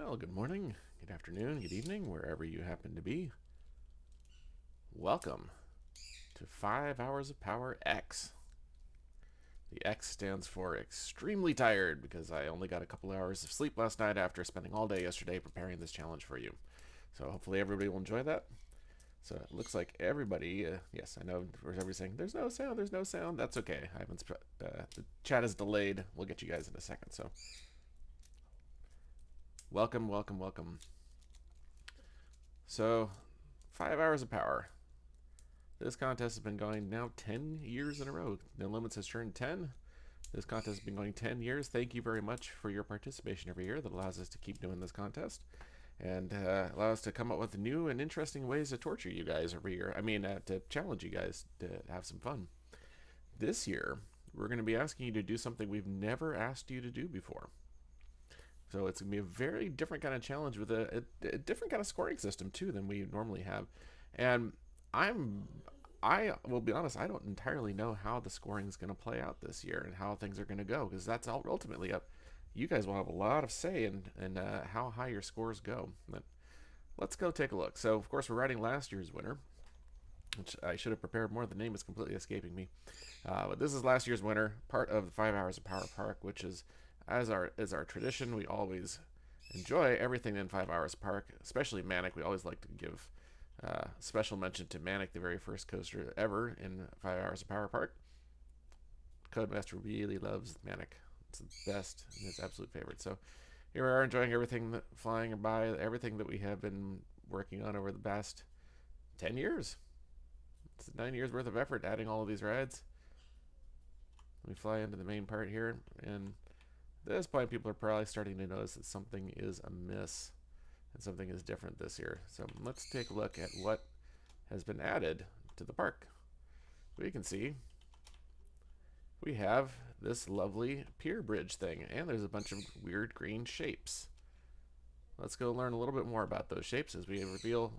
Well, good morning, good afternoon, good evening, wherever you happen to be. Welcome to 5 Hours of Power X. The X stands for extremely tired because I only got a couple hours of sleep last night after spending all day yesterday preparing this challenge for you. So hopefully everybody will enjoy that. So it looks like everybody, yes, I know everybody's saying, there's no sound, there's no sound. That's okay. I haven't, the chat is delayed. We'll get you guys in a second. So welcome, welcome, welcome. So 5 hours of power. This contest has been going now 10 years in a row. NoLimits has turned 10. This contest has been going 10 years. Thank you very much for your participation every year. That allows us to keep doing this contest and allow us to come up with new and interesting ways to torture you guys every year. I mean, to challenge you guys to have some fun. This year, we're going to be asking you to do something we've never asked you to do before. So it's going to be a very different kind of challenge with a different kind of scoring system, too, than we normally have. And I will be honest, I don't entirely know how the scoring is going to play out this year and how things are going to go, because that's ultimately up. You guys will have a lot of say in how high your scores go. But let's go take a look. So, of course, we're writing last year's winner, which I should have prepared more. The name is completely escaping me. But this is last year's winner, part of the 5 Hours of Power Park, which is, as our tradition, we always enjoy everything in 5 Hours Park, especially Manic. We always like to give special mention to Manic, the very first coaster ever in 5 Hours of Power Park. Codemaster really loves Manic. It's the best and his absolute favorite. So here we are enjoying everything flying by, everything that we have been working on over the past 10 years. It's 9 years worth of effort adding all of these rides. We fly into the main part here, and at this point people are probably starting to notice that something is amiss and something is different this year. So let's take a look at what has been added to the park. We can see we have this lovely pier bridge thing, and there's a bunch of weird green shapes. Let's go learn a little bit more about those shapes as we reveal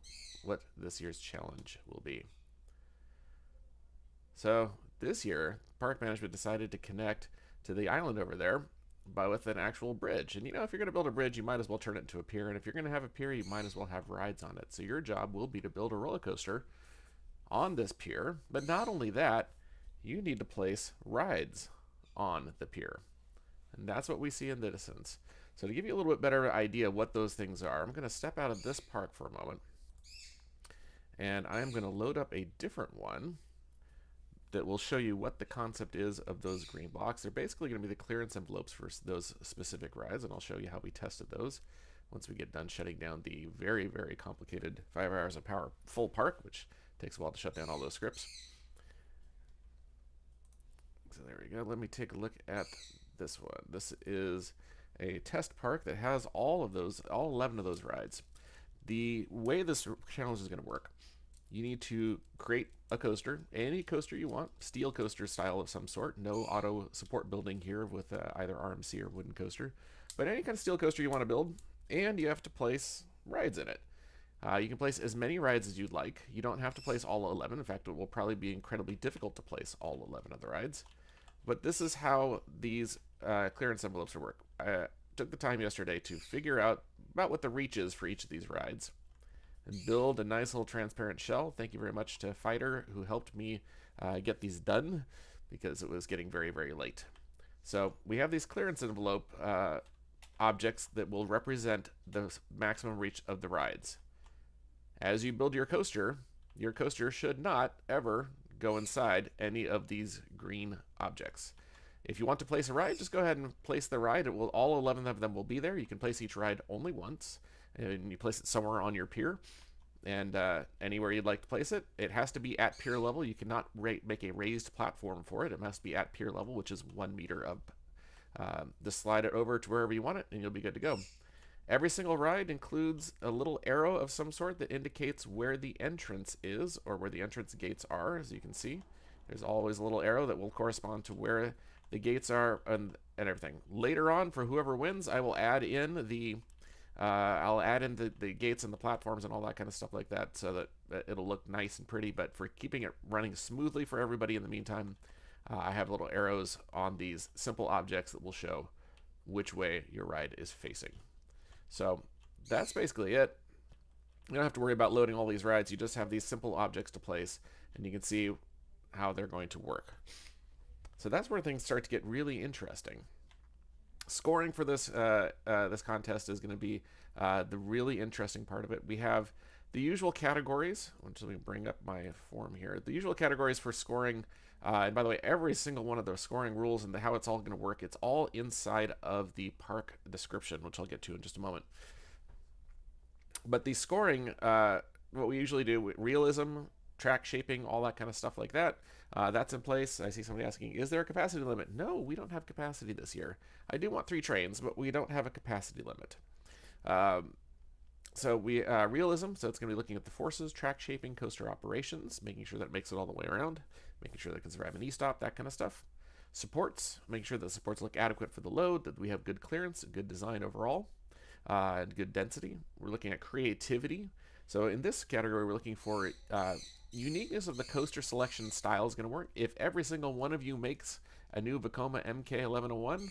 what this year's challenge will be. So this year, park management decided to connect to the island over there with an actual bridge. And you know, if you're going to build a bridge, you might as well turn it into a pier. And if you're going to have a pier, you might as well have rides on it. So your job will be to build a roller coaster on this pier. But not only that, you need to place rides on the pier. And that's what we see in the distance. So to give you a little bit better idea of what those things are, I'm going to step out of this park for a moment. And I'm going to load up a different one that will show you what the concept is of those green blocks. They're basically going to be the clearance envelopes for those specific rides, and I'll show you how we tested those once we get done shutting down the very, very complicated 5 Hours of Power full park, which takes a while to shut down all those scripts. So there we go. Let me take a look at this one. This is a test park that has all 11 of those rides. The way this challenge is going to work, you need to create a coaster, any coaster you want, steel coaster style of some sort. No auto support building here with either RMC or wooden coaster, but any kind of steel coaster you want to build, and you have to place rides in it. You can place as many rides as you'd like. You don't have to place all 11. In fact, it will probably be incredibly difficult to place all 11 of the rides. But this is how these clearance envelopes work. I took the time yesterday to figure out about what the reach is for each of these rides and build a nice little transparent shell. Thank you very much to Fighter, who helped me get these done because it was getting very, very late. So we have these clearance envelope objects that will represent the maximum reach of the rides. As you build your coaster should not ever go inside any of these green objects. If you want to place a ride, just go ahead and place the ride. It will, all 11 of them will be there. You can place each ride only once, and you place it somewhere on your pier, and anywhere you'd like to place it. It has to be at pier level. You cannot make a raised platform for it. It must be at pier level, which is 1 meter up. Just slide it over to wherever you want it, and you'll be good to go. Every single ride includes a little arrow of some sort that indicates where the entrance is, or where the entrance gates are. As you can see, there's always a little arrow that will correspond to where the gates are and everything. Later on, for whoever wins, I will add in the gates and the platforms and all that kind of stuff like that, so that it'll look nice and pretty. But for keeping it running smoothly for everybody in the meantime, I have little arrows on these simple objects that will show which way your ride is facing. So that's basically it. You don't have to worry about loading all these rides. You just have these simple objects to place, and you can see how they're going to work. So that's where things start to get really interesting. Scoring for this contest is going to be the really interesting part of it. We have the usual categories. Let me bring up my form here. The usual categories for scoring. And by the way, every single one of the scoring rules and how it's all going to work, it's all inside of the park description, which I'll get to in just a moment. But the scoring, what we usually do, realism, track shaping, all that kind of stuff like that, that's in place. I see somebody asking, is there a capacity limit? No, we don't have capacity this year. I do want 3 trains, but we don't have a capacity limit. So we realism, so it's going to be looking at the forces, track shaping, coaster operations, making sure that it makes it all the way around, making sure that it can survive an e-stop, that kind of stuff. Supports, making sure that the supports look adequate for the load, that we have good clearance, good design overall, and good density. We're looking at creativity. So in this category, we're looking for uniqueness of the coaster selection style is going to work. If every single one of you makes a new Vekoma MK1101,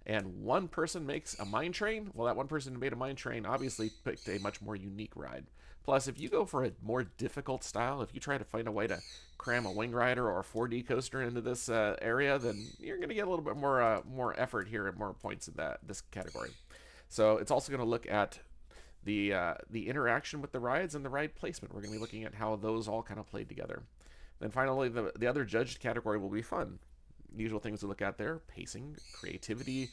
and one person makes a mine train, well, that one person who made a mine train obviously picked a much more unique ride. Plus, if you go for a more difficult style, if you try to find a way to cram a wing rider or a 4D coaster into this area, then you're going to get a little bit more effort here and more points in this category. So it's also going to look at the interaction with the rides and the ride placement. We're going to be looking at how those all kind of played together. Then finally, the other judged category will be fun. Usual things to look at there: pacing, creativity,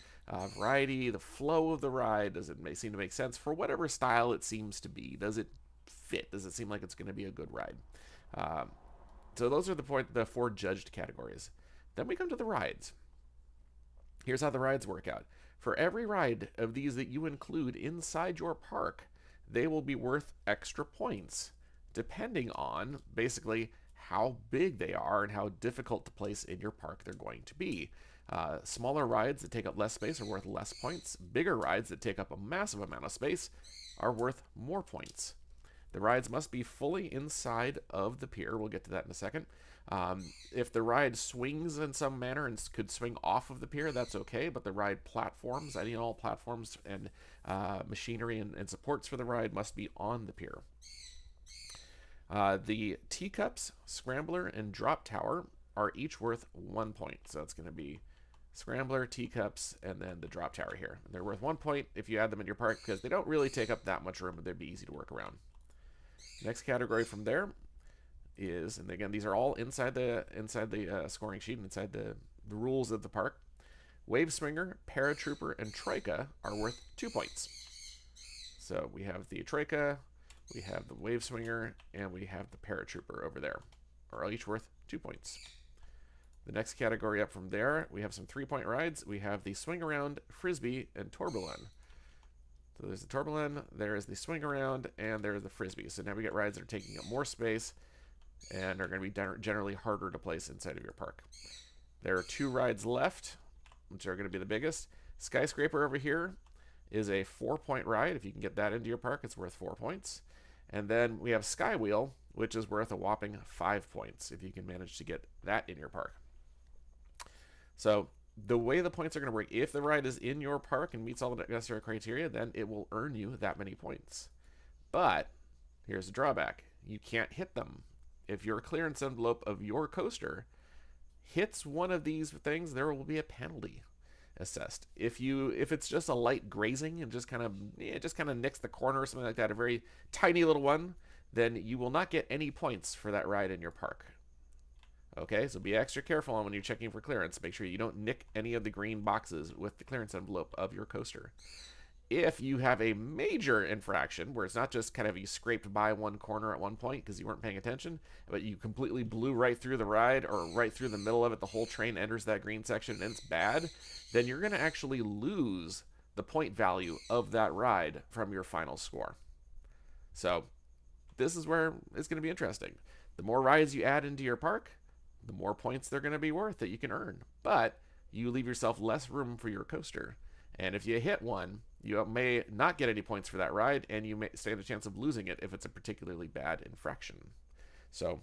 variety, the flow of the ride. Does it seem to make sense for whatever style it seems to be? Does it fit? Does it seem like it's going to be a good ride? So those are the 4 judged categories. Then we come to the rides. Here's how the rides work out. For every ride of these that you include inside your park, they will be worth extra points, depending on basically how big they are and how difficult to place in your park they're going to be. Smaller rides that take up less space are worth less points. Bigger rides that take up a massive amount of space are worth more points. The rides must be fully inside of the pier. We'll get to that in a second. If the ride swings in some manner and could swing off of the pier, that's okay, but the ride platforms, any and all platforms and machinery and supports for the ride must be on the pier. The teacups, scrambler, and drop tower are each worth 1 point. So it's going to be scrambler, teacups, and then the drop tower here. They're worth 1 point if you add them in your park because they don't really take up that much room, but they'd be easy to work around. Next category from there is, and again, these are all inside the scoring sheet, inside the rules of the park. Wave Swinger, Paratrooper, and Troika are worth 2 points. So we have the Troika, we have the Wave Swinger, and we have the Paratrooper over there, are each worth 2 points. The next category up from there, we have some 3-point rides. We have the Swing Around, Frisbee, and Tourbillon. So there's the Tourbillon, there is the Swing Around, and there's the Frisbee. So now we get rides that are taking up more space and are going to be generally harder to place inside of your park. There are 2 rides left, which are going to be the biggest. Skyscraper over here is a 4-point ride. If you can get that into your park, it's worth 4 points. And then we have Skywheel, which is worth a whopping 5 points if you can manage to get that in your park. So the way the points are going to work, if the ride is in your park and meets all the necessary criteria, then it will earn you that many points. But here's the drawback. You can't hit them. If your clearance envelope of your coaster hits one of these things, there will be a penalty assessed. If it's just a light grazing and just kind of nicks the corner or something like that, a very tiny little one, then you will not get any points for that ride in your park. Okay, so be extra careful on when you're checking for clearance. Make sure you don't nick any of the green boxes with the clearance envelope of your coaster. If you have a major infraction, where it's not just kind of you scraped by one corner at one point because you weren't paying attention, but you completely blew right through the ride or right through the middle of it, the whole train enters that green section and it's bad, then you're going to actually lose the point value of that ride from your final score. So this is where it's going to be interesting. The more rides you add into your park, the more points they're going to be worth that you can earn. But you leave yourself less room for your coaster. And if you hit one, you may not get any points for that ride, and you may stand a chance of losing it if it's a particularly bad infraction. So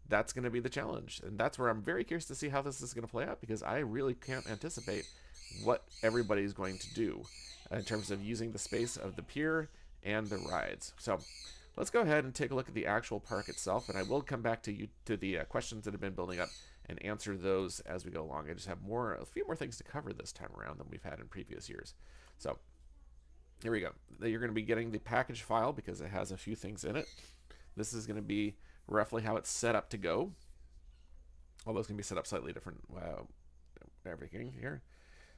that's going to be the challenge. And that's where I'm very curious to see how this is going to play out, because I really can't anticipate what everybody's going to do in terms of using the space of the pier and the rides. So let's go ahead and take a look at the actual park itself, and I will come back to the questions that have been building up and answer those as we go along. I just have a few more things to cover this time around than we've had in previous years. So here we go. You're going to be getting the package file because it has a few things in it. This is going to be roughly how it's set up to go. Although it's going to be set up slightly different. Everything here.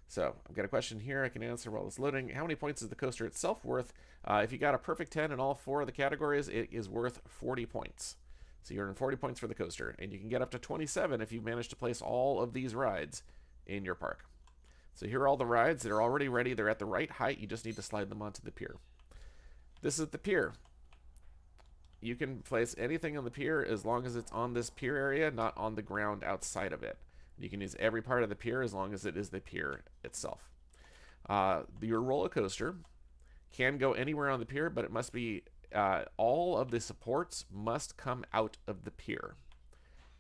So I've got a question here I can answer while it's loading. How many points is the coaster itself worth? If you got a perfect 10 in all 4 of the categories, it is worth 40 points. So you earn 40 points for the coaster, and you can get up to 27 if you manage to place all of these rides in your park. So here are all the rides. They're already ready. They're at the right height. You just need to slide them onto the pier. This is the pier. You can place anything on the pier as long as it's on this pier area, not on the ground outside of it. You can use every part of the pier as long as it is the pier itself. Your roller coaster can go anywhere on the pier, but it must be all of the supports must come out of the pier.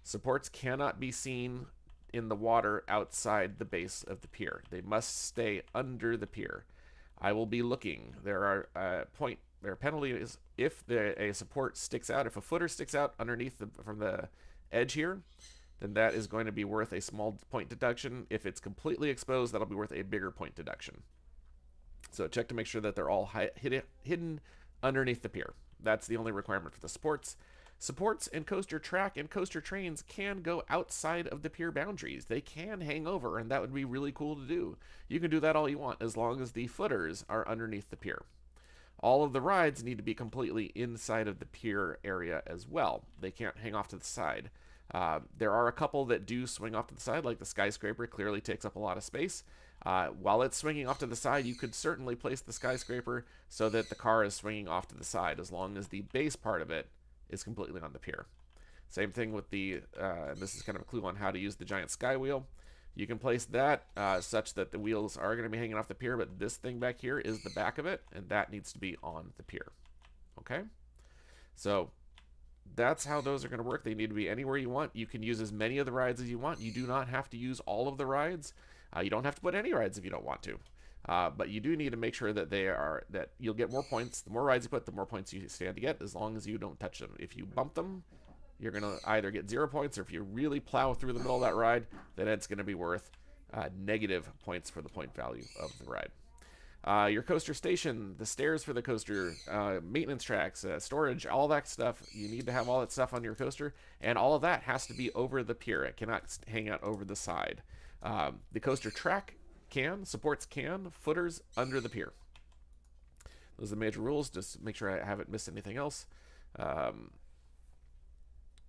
Supports cannot be seen in the water outside the base of the pier. They must stay under the pier. I will be looking. There are penalties if a support sticks out. If a footer sticks out underneath from the edge here, then that is going to be worth a small point deduction. If it's completely exposed, that'll be worth a bigger point deduction. So check to make sure that they're all hidden underneath the pier. That's the only requirement for the supports. Supports and coaster track and coaster trains can go outside of the pier boundaries. They can hang over, and that would be really cool to do. You can do that all you want as long as the footers are underneath the pier. All of the rides need to be completely inside of the pier area as well. They can't hang off to the side. There are a couple that do swing off to the side, like the skyscraper clearly takes up a lot of space. While it's swinging off to the side, you could certainly place the skyscraper so that the car is swinging off to the side as long as the base part of it is completely on the pier. Same thing with this is kind of a clue on how to use the giant sky wheel. You can place that such that the wheels are going to be hanging off the pier, but this thing back here is the back of it, and that needs to be on the pier. Okay? So that's how those are going to work. They need to be anywhere you want. You can use as many of the rides as you want. You do not have to use all of the rides. You don't have to put any rides if you don't want to. But you do need to make sure that you'll get more points. The more rides you put, the more points you stand to get, as long as you don't touch them. If you bump them, you're going to either get 0 points, or if you really plow through the middle of that ride, then it's going to be worth negative points for the point value of the ride. Your coaster station, the stairs for the coaster, maintenance tracks, storage, all that stuff. You need to have all that stuff on your coaster, and all of that has to be over the pier. It cannot hang out over the side. The coaster track supports footers under the pier. Those are the major rules. Just make sure I haven't missed anything else.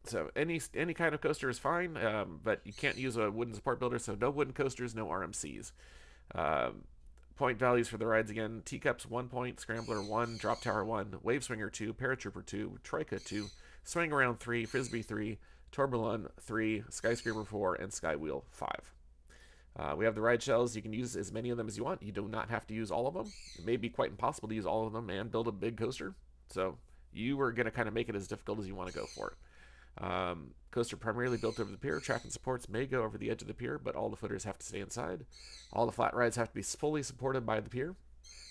So any kind of coaster is fine, but you can't use a wooden support builder, so no wooden coasters, no RMCs. Point values for the rides again: Teacups 1 point, Scrambler 1, Drop Tower 1, Wave Swinger 2, Paratrooper 2, Troika 2, Swing Around 3, Frisbee 3, Tourbillon 3, Skyscraper 4, and Skywheel 5. We have the ride shells. You can use as many of them as you want. You do not have to use all of them. It may be quite impossible to use all of them and build a big coaster. So you are going to kind of make it as difficult as you want to go for it. Coaster primarily built over the pier. Track and supports may go over the edge of the pier, but all the footers have to stay inside. All the flat rides have to be fully supported by the pier.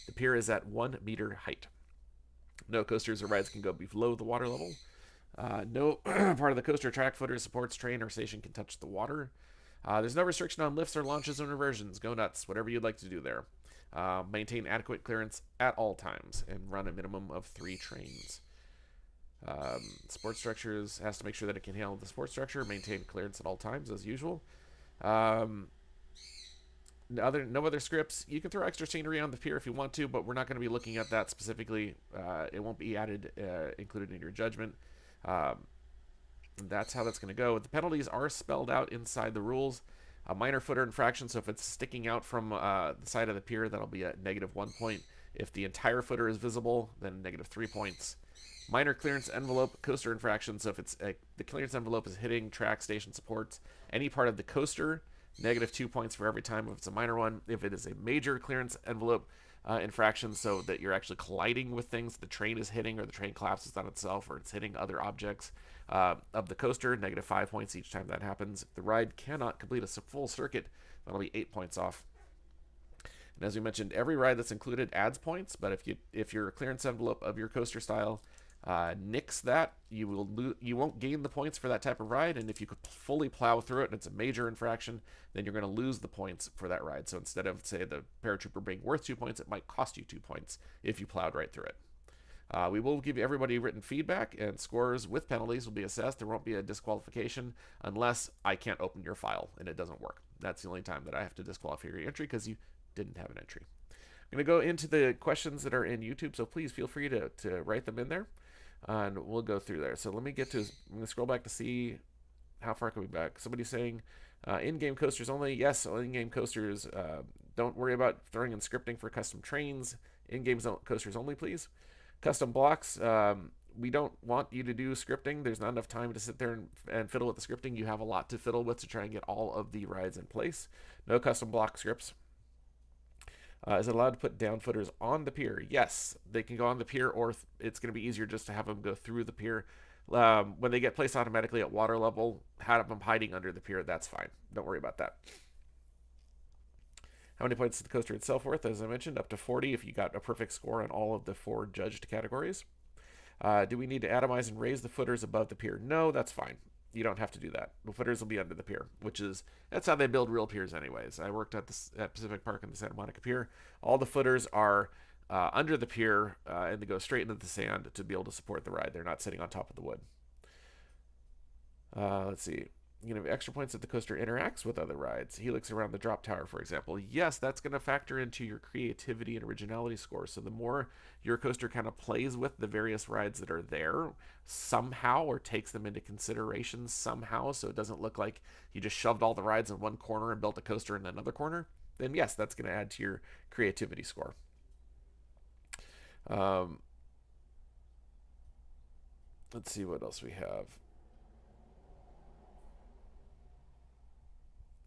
The pier is at 1 meter height. No coasters or rides can go below the water level. No part of the coaster, track, footers, supports, train, or station can touch the water. There's no restriction on lifts or launches or reversions. Go nuts, whatever you'd like to do there. Maintain adequate clearance at all times and run a minimum of 3 trains. Support structures has to make sure that it can handle the support structure. Maintain clearance at all times as usual. No other scripts. You can throw extra scenery on the pier if you want to, but we're not going to be looking at that specifically. It won't be included in your judgment. That's how that's going to go. The penalties are spelled out inside the rules. A minor footer infraction, so if it's sticking out from the side of the pier, that'll be a -1 point. If the entire footer is visible, then -3 points. Minor clearance envelope coaster infraction, so if it's the clearance envelope is hitting track, station, supports, any part of the coaster, -2 points for every time if it's a minor one. If it is a major clearance envelope infraction, so that you're actually colliding with things the train is hitting, or the train collapses on itself, or it's hitting other objects of the coaster, -5 points each time that happens. If the ride cannot complete a full circuit, that'll be 8 points off. And as we mentioned, every ride that's included adds points, but if your clearance envelope of your coaster style nicks that, you won't gain the points for that type of ride. And if you could fully plow through it and it's a major infraction, then you're going to lose the points for that ride. So instead of, say, the paratrooper being worth 2 points, it might cost you 2 points if you plowed right through it. We will give everybody written feedback, and scores with penalties will be assessed. There won't be a disqualification unless I can't open your file and it doesn't work. That's the only time that I have to disqualify your entry because you didn't have an entry. I'm going to go into the questions that are in YouTube, so please feel free to write them in there, and we'll go through there. So let me get to, I'm going to scroll back to see how far can we back. Somebody's saying, in-game coasters only. Yes, in-game coasters. Don't worry about throwing in scripting for custom trains. In-game coasters only, please. Custom blocks, we don't want you to do scripting. There's not enough time to sit there and fiddle with the scripting. You have a lot to fiddle with to try and get all of the rides in place. No custom block scripts. Is it allowed to put down footers on the pier? Yes, they can go on the pier, or it's going to be easier just to have them go through the pier. When they get placed automatically at water level, have them hiding under the pier, that's fine. Don't worry about that. How many points is the coaster itself worth? As I mentioned, up to 40 if you got a perfect score on all of the 4 judged categories. Do we need to atomize and raise the footers above the pier? No, that's fine. You don't have to do that. The footers will be under the pier, that's how they build real piers anyways. I worked at Pacific Park in the Santa Monica Pier. All the footers are under the pier, and they go straight into the sand to be able to support the ride. They're not sitting on top of the wood. Let's see. You know, extra points if the coaster interacts with other rides. Helix around the drop tower, for example. Yes, that's going to factor into your creativity and originality score. So the more your coaster kind of plays with the various rides that are there somehow, or takes them into consideration somehow, so it doesn't look like you just shoved all the rides in one corner and built a coaster in another corner, then yes, that's going to add to your creativity score. Let's see what else we have.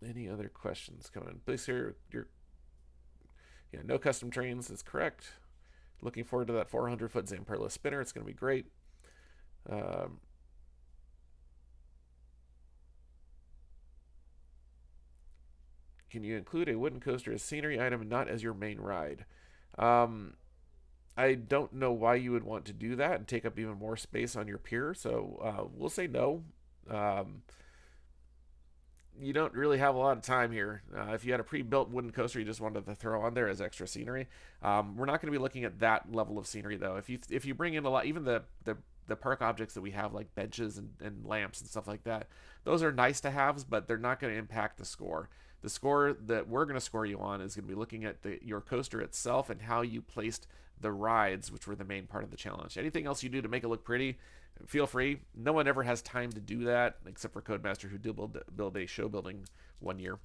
Any other questions coming? Please hear yeah, no custom trains is correct. Looking forward to that 400-foot Zamperla spinner. It's going to be great. Can you include a wooden coaster as scenery item and not as your main ride? I don't know why you would want to do that and take up even more space on your pier, so we'll say no. You don't really have a lot of time here. If you had a pre-built wooden coaster you just wanted to throw on there as extra scenery, we're not going to be looking at that level of scenery though. If you bring in a lot, even the park objects that we have, like benches and lamps and stuff like that, those are nice to haves, but they're not going to impact the score. The score that we're going to score you on is going to be looking at your coaster itself and how you placed the rides, which were the main part of the challenge. Anything else you do to make it look pretty, feel free. No one ever has time to do that except for Codemaster, who did build a show building one year.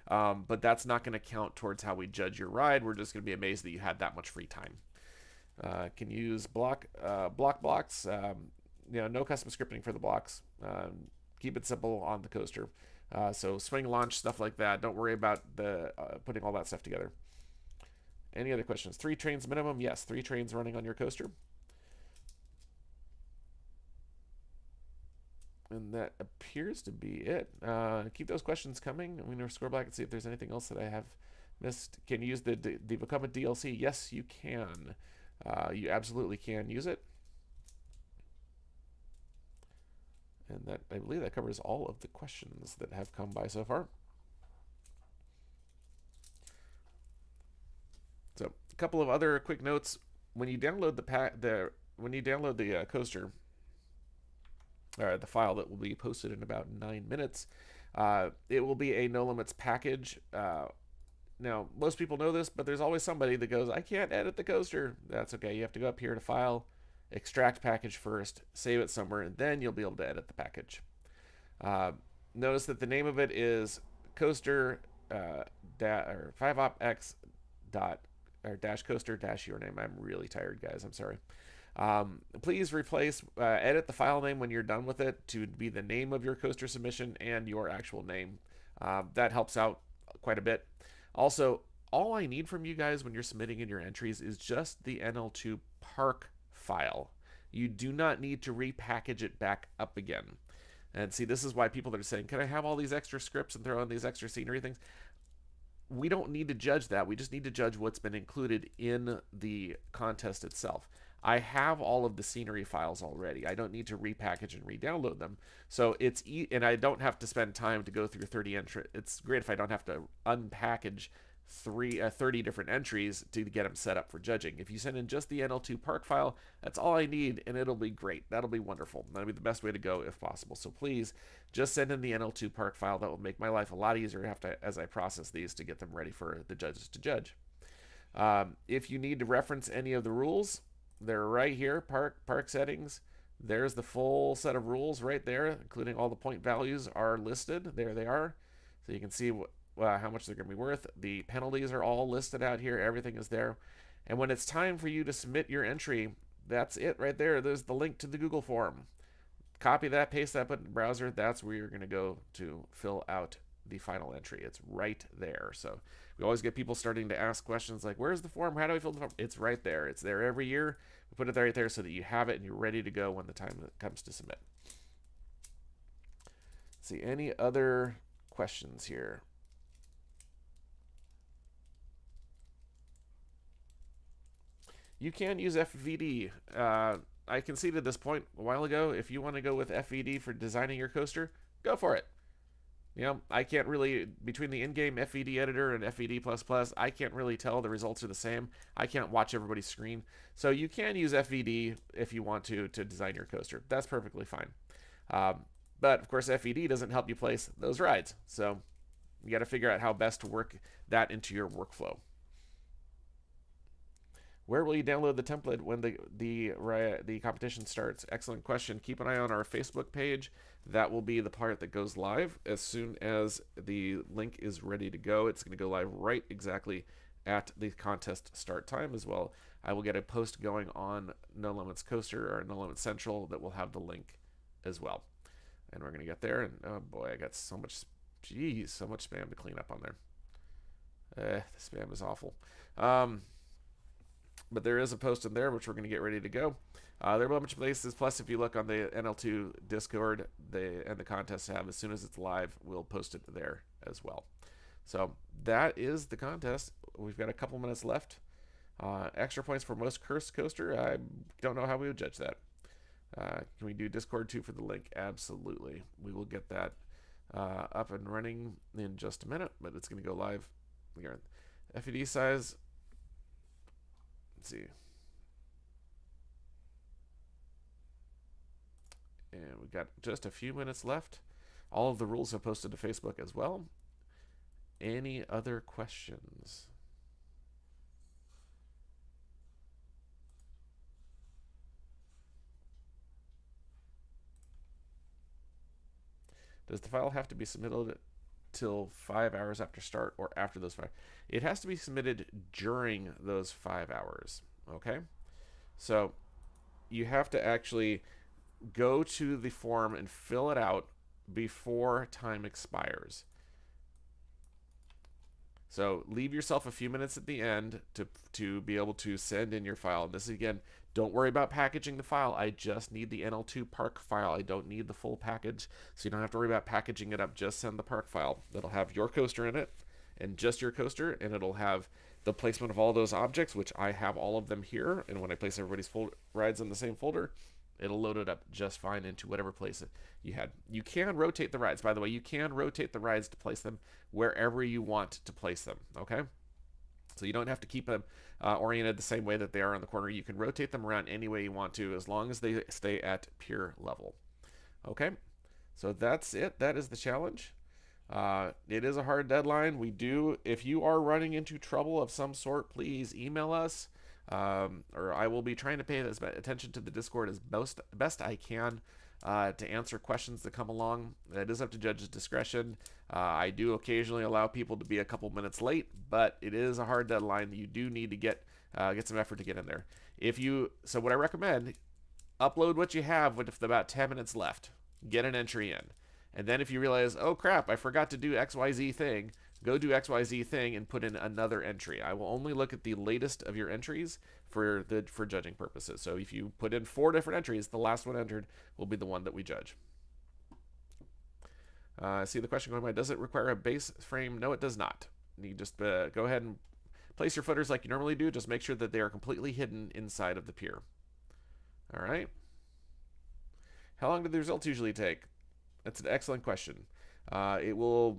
But that's not going to count towards how we judge your ride. We're just going to be amazed that you had that much free time. Can use blocks. No custom scripting for the blocks. Keep it simple on the coaster. So swing launch, stuff like that. Don't worry about the putting all that stuff together. Any other questions? 3 trains minimum? Yes, 3 trains running on your coaster. And that appears to be it. Keep those questions coming. I'm going to scroll back and see if there's anything else that I have missed. Can you use the Vekoma DLC? Yes, you can. You absolutely can use it. And that, I believe that covers all of the questions that have come by so far. So a couple of other quick notes. When you download the coaster, or the file that will be posted in about 9 minutes, it will be a NoLimits package. Now, most people know this, but there's always somebody that goes, I can't edit the coaster. That's okay. You have to go up here to File, Extract Package first, save it somewhere, and then you'll be able to edit the package. Notice that the name of it is coaster or 5opx dot or dash coaster dash your name. I'm really tired, guys. I'm sorry. Please replace, edit the file name when you're done with it to be the name of your coaster submission and your actual name. That helps out quite a bit. Also, all I need from you guys when you're submitting in your entries is just the NL2 park file. You do not need to repackage it back up again. And see, this is why people are saying, can I have all these extra scripts and throw in these extra scenery things? we don't need to judge that. We just need to judge what's been included in the contest itself. I have all of the scenery files already. I don't need to repackage and re-download them. So and I don't have to spend time to go through 30 entry. It's great if I don't have to unpackage 30 different entries to get them set up for judging. If you send in just the NL2 park file, that's all I need, and it'll be great. That'll be wonderful. That'll be the best way to go if possible. So please just send in the NL2 park file. That will make my life a lot easier as I process these to get them ready for the judges to judge. If you need to reference any of the rules, they're right here. Park settings. There's the full set of rules right there, including all the point values are listed. There they are. So you can see how much they're going to be worth. The penalties are all listed out here. Everything is there. And when it's time for you to submit your entry, that's it right there. There's the link to the Google form. Copy that, paste that, put in the browser. That's where you're going to go to fill out the final entry. It's right there. So we always get people starting to ask questions like, where's the form? How do I fill the form? It's right there. It's there every year. We put it right there so that you have it and you're ready to go when the time comes to submit. Let's see, any other questions here? You can use FVD. I conceded this point a while ago. If you want to go with FVD for designing your coaster, go for it. You know, I can't really, between the in-game FVD editor and FVD++, I can't really tell the results are the same. I can't watch everybody's screen. So you can use FVD if you want to design your coaster. That's perfectly fine. But, of course, FVD doesn't help you place those rides. So you got to figure out how best to work that into your workflow. Where will you download the template when the competition starts? Excellent question. Keep an eye on our Facebook page. That will be the part that goes live as soon as the link is ready to go. It's going to go live right exactly at the contest start time as well. I will get a post going on NoLimits Coaster or NoLimits Central that will have the link as well. And we're going to get there. And oh boy, I got so much, so much spam to clean up on there. The spam is awful. But there is a post in there which we're going to get ready to go. There are a bunch of places. Plus, if you look on the NL2 Discord and the contest tab, as soon as it's live, we'll post it there as well. So that is the contest. We've got a couple minutes left. Extra points for most cursed coaster. I don't know how we would judge that. Can we do Discord too for the link? Absolutely. We will get that up and running in just a minute, but it's going to go live. FED size. Let's see. And we've got just a few minutes left. All of the rules are posted to Facebook as well. Any other questions? Does the file have to be submitted till 5 hours after start or after those 5? It has to be submitted during those 5 hours. Okay, so you have to actually go to the form and fill it out before time expires. So leave yourself a few minutes at the end to be able to send in your file. And this again, don't worry about packaging the file. I just need the NL2 park file. I don't need the full package, so you don't have to worry about packaging it up. Just send the park file. That'll have your coaster in it and just your coaster, and it'll have the placement of all those objects, which I have all of them here. And when I place everybody's rides in the same folder, it'll load it up just fine into whatever place you had. You can rotate the rides. By the way, you can rotate the rides to place them wherever you want to place them, okay? So you don't have to keep them oriented the same way that they are on the corner. You can rotate them around any way you want to as long as they stay at pier level, okay? So that's it. That is the challenge. It is a hard deadline. If you are running into trouble of some sort, please email us. Or I will be trying to pay as attention to the Discord as best I can to answer questions that come along. That is up to judge's discretion. I do occasionally allow people to be a couple minutes late, but it is a hard deadline. You do need to get some effort to get in there. So what I recommend, upload what you have with about 10 minutes left. Get an entry in. And then if you realize, oh crap, I forgot to do XYZ thing, go do XYZ thing and put in another entry. I will only look at the latest of your entries for judging purposes. So if you put in 4 different entries, the last one entered will be the one that we judge. See the question going by, does it require a base frame? No, it does not. You just go ahead and place your footers like you normally do. Just make sure that they are completely hidden inside of the pier. All right. How long do the results usually take? That's an excellent question. It will.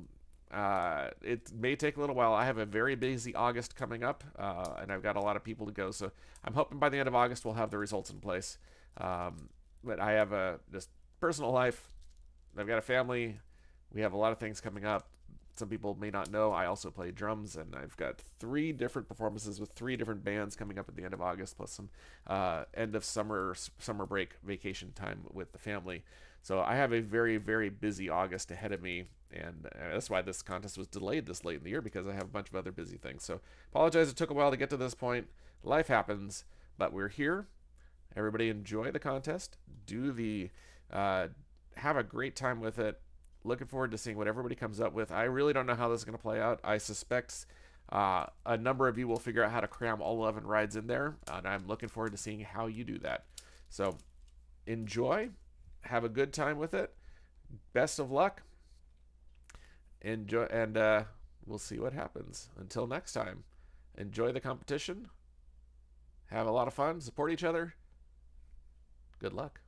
It may take a little while. I have a very busy August coming up, and I've got a lot of people to go. So I'm hoping by the end of August we'll have the results in place. But I have a just personal life. I've got a family. We have a lot of things coming up. Some people may not know I also play drums, and I've got 3 different performances with 3 different bands coming up at the end of August, plus some end of summer break vacation time with the family. So I have a very, very busy August ahead of me, and that's why this contest was delayed this late in the year, because I have a bunch of other busy things. So apologize it took a while to get to this point. Life happens, but we're here. Everybody enjoy the contest. Do the have a great time with it. Looking forward to seeing what everybody comes up with. I really don't know how this is going to play out. I suspect a number of you will figure out how to cram all 11 rides in there, and I'm looking forward to seeing how you do that. So enjoy. Have a good time with it. Best of luck. Enjoy, and we'll see what happens. Until next time, enjoy the competition. Have a lot of fun. Support each other. Good luck.